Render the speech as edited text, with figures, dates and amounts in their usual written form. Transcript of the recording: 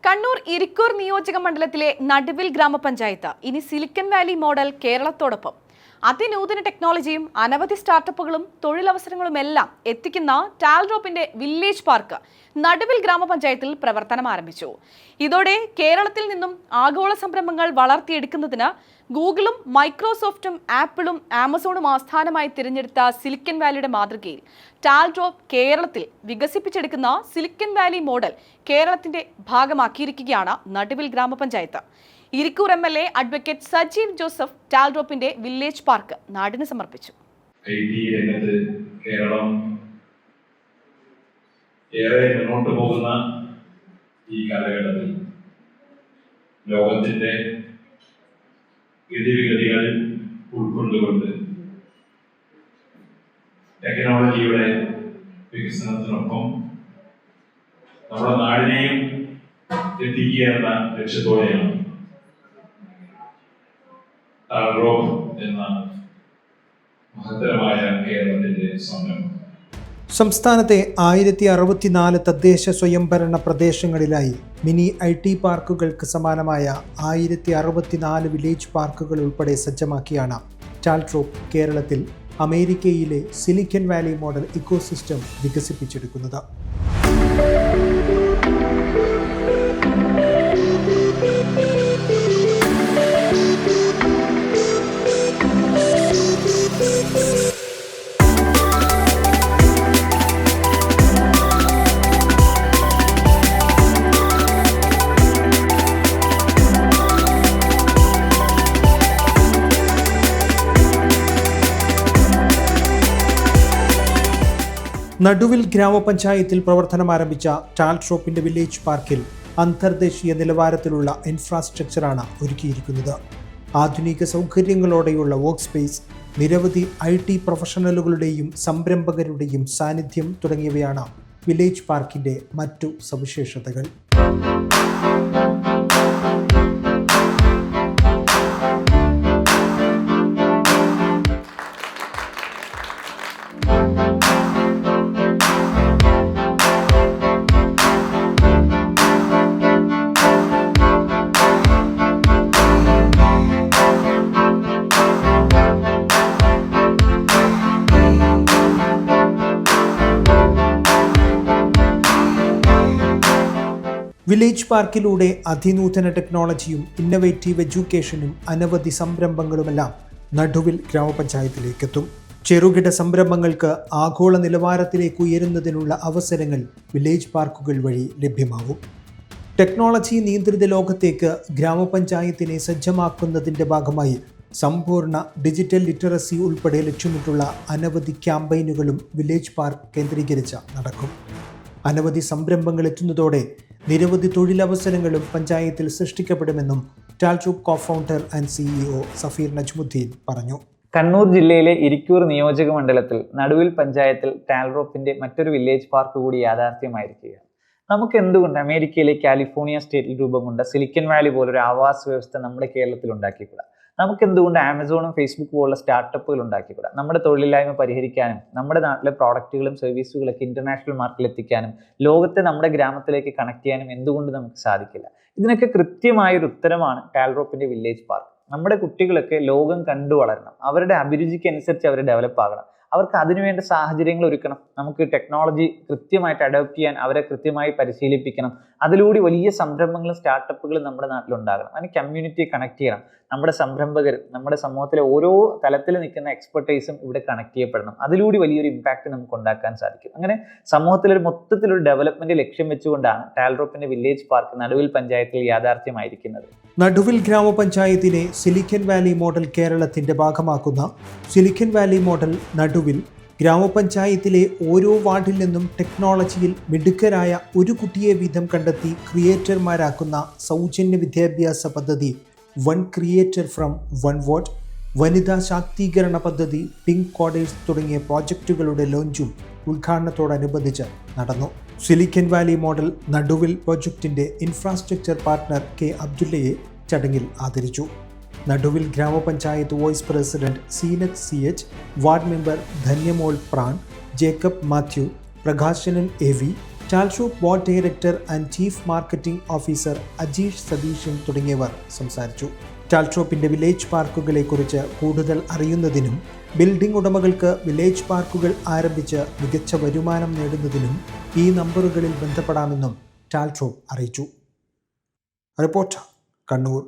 കണ്ണൂർ ഇരിക്കൂർ നിയോജക മണ്ഡലത്തിലെ നടുവിൽ ഗ്രാമപഞ്ചായത്ത് ഇനി സിലിക്കൺ വാലി മോഡൽ കേരളത്തോടൊപ്പം അതിനൂതന ടെക്നോളജിയും അനവധി സ്റ്റാർട്ടപ്പുകളും തൊഴിലവസരങ്ങളുമെല്ലാം എത്തിക്കുന്ന ടാൽഡ്രോപ്പിന്റെ വില്ലേജ് പാർക്ക് നടുവിൽ ഗ്രാമപഞ്ചായത്തിൽ പ്രവർത്തനം ആരംഭിച്ചു. ഇതോടെ കേരളത്തിൽ നിന്നും ആഗോള സംരംഭങ്ങൾ വളർത്തിയെടുക്കുന്നതിന് ഗൂഗിളും മൈക്രോസോഫ്റ്റും ആപ്പിളും ആമസോണും ആസ്ഥാനമായി തിരഞ്ഞെടുത്ത സിലിക്കൺ വാലിയുടെ മാതൃകയിൽ ടാൽഡ്രോപ്പ് കേരളത്തിൽ വികസിപ്പിച്ചെടുക്കുന്ന സിലിക്കൺ വാലി മോഡൽ കേരളത്തിന്റെ ഭാഗമാക്കിയിരിക്കുകയാണ് നടുവിൽ ഗ്രാമപഞ്ചായത്ത്. ഇരിക്കൂർ MLA അഡ്വക്കേറ്റ് സജീവ് ജോസഫ് ടാൽഡ്രോപ്പിന്റെ വില്ലേജ് പാർക്ക് നാടിന് സമർപ്പിച്ചു. കേരളം ഏറെ മുന്നോട്ട് പോകുന്ന ഈ കാലഘട്ടത്തിൽ ലോകത്തിന്റെ ഗതിവിഗതികൾ ഉൾക്കൊണ്ടുകൊണ്ട് ടെക്നോളജിയുടെ വികസനത്തിനൊപ്പം നമ്മുടെ നാടിനെയും എത്തിക്കുക എന്ന ലക്ഷ്യത്തോടെയാണ് ടാൽഡ്രോപ്പ് എന്ന മഹത്തരമായ കേരളത്തിന്റെ സംരംഭം. സംസ്ഥാനത്തെ 1064 തദ്ദേശ സ്വയംഭരണ പ്രദേശങ്ങളിലായി മിനി IT പാർക്കുകൾക്ക് സമാനമായ 1064 വില്ലേജ് പാർക്കുകൾ ഉൾപ്പെടെ സജ്ജമാക്കിയാണ് ടാൽഡ്രോപ്പ് കേരളത്തിൽ അമേരിക്കയിലെ സിലിക്കൺ വാലി മോഡൽ ഇക്കോസിസ്റ്റം വികസിപ്പിച്ചെടുക്കുന്നത്. നടുവിൽ ഗ്രാമപഞ്ചായത്തിൽ പ്രവർത്തനം ആരംഭിച്ച ടാൽഡ്രോപ്പിന്റെ വില്ലേജ് പാർക്കിൽ അന്തർദേശീയ നിലവാരത്തിലുള്ള ഇൻഫ്രാസ്ട്രക്ചറാണ് ഒരുക്കിയിരിക്കുന്നത്. ആധുനിക സൗകര്യങ്ങളോടെയുള്ള വർക്ക് സ്പേസ്, നിരവധി IT പ്രൊഫഷണലുകളുടെയും സംരംഭകരുടെയും സാന്നിധ്യം തുടങ്ങിയവയാണ് വില്ലേജ് പാർക്കിന്റെ മറ്റു സവിശേഷതകൾ. വില്ലേജ് പാർക്കിലൂടെ അതിനൂതന ടെക്നോളജിയും ഇന്നൊവേറ്റീവ് എഡ്യൂക്കേഷനും അനവധി സംരംഭങ്ങളുമെല്ലാം നടുവിൽ ഗ്രാമപഞ്ചായത്തിലേക്കെത്തും. ചെറുകിട സംരംഭങ്ങൾക്ക് ആഗോള നിലവാരത്തിലേക്ക് ഉയരുന്നതിനുള്ള അവസരങ്ങൾ വില്ലേജ് പാർക്കുകൾ വഴി ലഭ്യമാവും. ടെക്നോളജി നിയന്ത്രിത ലോകത്തേക്ക് ഗ്രാമപഞ്ചായത്തിനെ സജ്ജമാക്കുന്നതിൻ്റെ ഭാഗമായി സമ്പൂർണ്ണ ഡിജിറ്റൽ ലിറ്ററസി ഉൾപ്പെടെ ലക്ഷ്യമിട്ടുള്ള അനവധി ക്യാമ്പയിനുകളും വില്ലേജ് പാർക്ക് കേന്ദ്രീകരിച്ച് നടക്കും. അനവധി സംരംഭങ്ങൾ എത്തുന്നതോടെ നിരവധി തൊഴിലവസരങ്ങളും പഞ്ചായത്തിൽ സൃഷ്ടിക്കപ്പെടുമെന്നും ടാൽഡ്രോപ്പ് കോ-ഫൗണ്ടർ ആൻഡ് CEO സഫീർ നജ്മുദ്ദീൻ പറഞ്ഞു. കണ്ണൂർ ജില്ലയിലെ ഇരിക്കൂർ നിയോജക മണ്ഡലത്തിൽ നടുവിൽ പഞ്ചായത്തിൽ ടാൽഡ്രോപ്പിന്റെ മറ്റൊരു വില്ലേജ് പാർക്ക് കൂടി യാഥാർത്ഥ്യമായിരിക്കുകയാണ്. നമുക്ക് എന്തുകൊണ്ട് അമേരിക്കയിലെ കാലിഫോർണിയ സ്റ്റേറ്റിൽ രൂപം കൊണ്ട സിലിക്കൺ വാലി പോലൊരു ആവാസ വ്യവസ്ഥ നമ്മുടെ കേരളത്തിൽ ഉണ്ടാക്കിക്കൂടാ? നമുക്ക് എന്തുകൊണ്ട് ആമസോണും ഫേസ്ബുക്ക് പോലുള്ള സ്റ്റാർട്ടപ്പുകൾ ഉണ്ടാക്കിക്കൂടാ? നമ്മുടെ തൊഴിലില്ലായ്മ പരിഹരിക്കാനും നമ്മുടെ നാട്ടിലെ പ്രോഡക്റ്റുകളും സർവീസുകളൊക്കെ ഇന്റർനാഷണൽ മാർക്കറ്റിൽ എത്തിക്കാനും ലോകത്തെ നമ്മുടെ ഗ്രാമത്തിലേക്ക് കണക്ട് ചെയ്യാനും എന്തുകൊണ്ട് നമുക്ക് സാധിക്കില്ല? ഇതിനൊക്കെ കൃത്യമായൊരു ഉത്തരമാണ് ടാൽഡ്രോപ്പിന്റെ വില്ലേജ് പാർക്ക്. നമ്മുടെ കുട്ടികളൊക്കെ ലോകം കണ്ടു വളരണം, അവരുടെ അഭിരുചിക്ക് അനുസരിച്ച് അവർ ഡെവലപ്പ് ആകണം, അവർക്ക് അതിനുവേണ്ട സാഹചര്യങ്ങൾ ഒരുക്കണം. നമുക്ക് ടെക്നോളജി കൃത്യമായിട്ട് അഡോപ്റ്റ് ചെയ്യാൻ അവരെ കൃത്യമായി പരിശീലിപ്പിക്കണം. അതിലൂടെ വലിയ സംരംഭങ്ങളും സ്റ്റാർട്ടപ്പുകളും നമ്മുടെ നാട്ടിലുണ്ടാകണം. അതിന് കമ്മ്യൂണിറ്റിയെ കണക്ട് ചെയ്യണം. നമ്മുടെ സംരംഭകരും നമ്മുടെ സമൂഹത്തിലെ ഓരോ തലത്തിൽ നിൽക്കുന്ന എക്സ്പെർട്ടൈസും ഇവിടെ കണക്ട് ചെയ്യപ്പെടണം. അതിലൂടെ വലിയൊരു ഇമ്പാക്റ്റ് നമുക്ക് ഉണ്ടാക്കാൻ സാധിക്കും. അങ്ങനെ സമൂഹത്തിലൊരു മൊത്തത്തിലൊരു ഡെവലപ്മെന്റ് ലക്ഷ്യം വെച്ചുകൊണ്ടാണ് ടാൽഡ്രോപ്പിന്റെ വില്ലേജ് പാർക്ക് നടുവിൽ പഞ്ചായത്തിൽ യാഥാർത്ഥ്യമായിരിക്കുന്നത്. നടുവിൽ ഗ്രാമപഞ്ചായത്തിനെ സിലിക്കൺ വാലി മോഡൽ കേരളത്തിന്റെ ഭാഗമാക്കുന്ന സിലിക്കൺ വാലി മോഡൽ നടുവിൽ ഗ്രാമപഞ്ചായത്തിലെ ഓരോ വാർഡിൽ നിന്നും ടെക്നോളജിയിൽ മിടുക്കരായ ഒരു കുട്ടിയെ വീതം കണ്ടെത്തി ക്രിയേറ്റർമാരാക്കുന്ന സൗജന്യ വിദ്യാഭ്യാസ പദ്ധതി one creator from one ward, വനിതാ ശാക്തീകരണ പദ്ധതി, പിങ്ക് കോഡേഴ്സ് തുടങ്ങിയ പ്രോജക്റ്റുകളുടെ ലോഞ്ചും ഉദ്ഘാടനത്തോടനുബന്ധിച്ച് നടന്നു. സിലിക്കൺ വാലി മോഡൽ നടുവിൽ പ്രോജക്റ്റിന്റെ ഇൻഫ്രാസ്ട്രക്ചർ പാർട്ണർ K. അബ്ദുള്ളയെ ചടങ്ങിൽ ആദരിച്ചു. നടുവിൽ ഗ്രാമപഞ്ചായത്ത് vice president Seenath CH, ward member Dhanyamol Pran, Jacob Mathew, Prakashanan AV, ടാൽഷോപ്പ് board director and chief marketing officer Ajeesh Satheesan തുടങ്ങിയവർ സംസാരിച്ചു. ടാൽഷോപ്പിന്റെ വില്ലേജ് പാർക്കുകളെക്കുറിച്ച് കൂടുതൽ അറിയുന്നതിനും ബിൽഡിംഗ് ഉടമകൾക്ക് വില്ലേജ് പാർക്കുകൾ ആരംഭിച്ച് മികച്ച വരുമാനം നേടുന്നതിനും ഈ നമ്പറുകളിൽ ബന്ധപ്പെടാമെന്നും ടാൽഷോപ്പ് അറിയിച്ചു. റിപ്പോർട്ടർ, കണ്ണൂർ.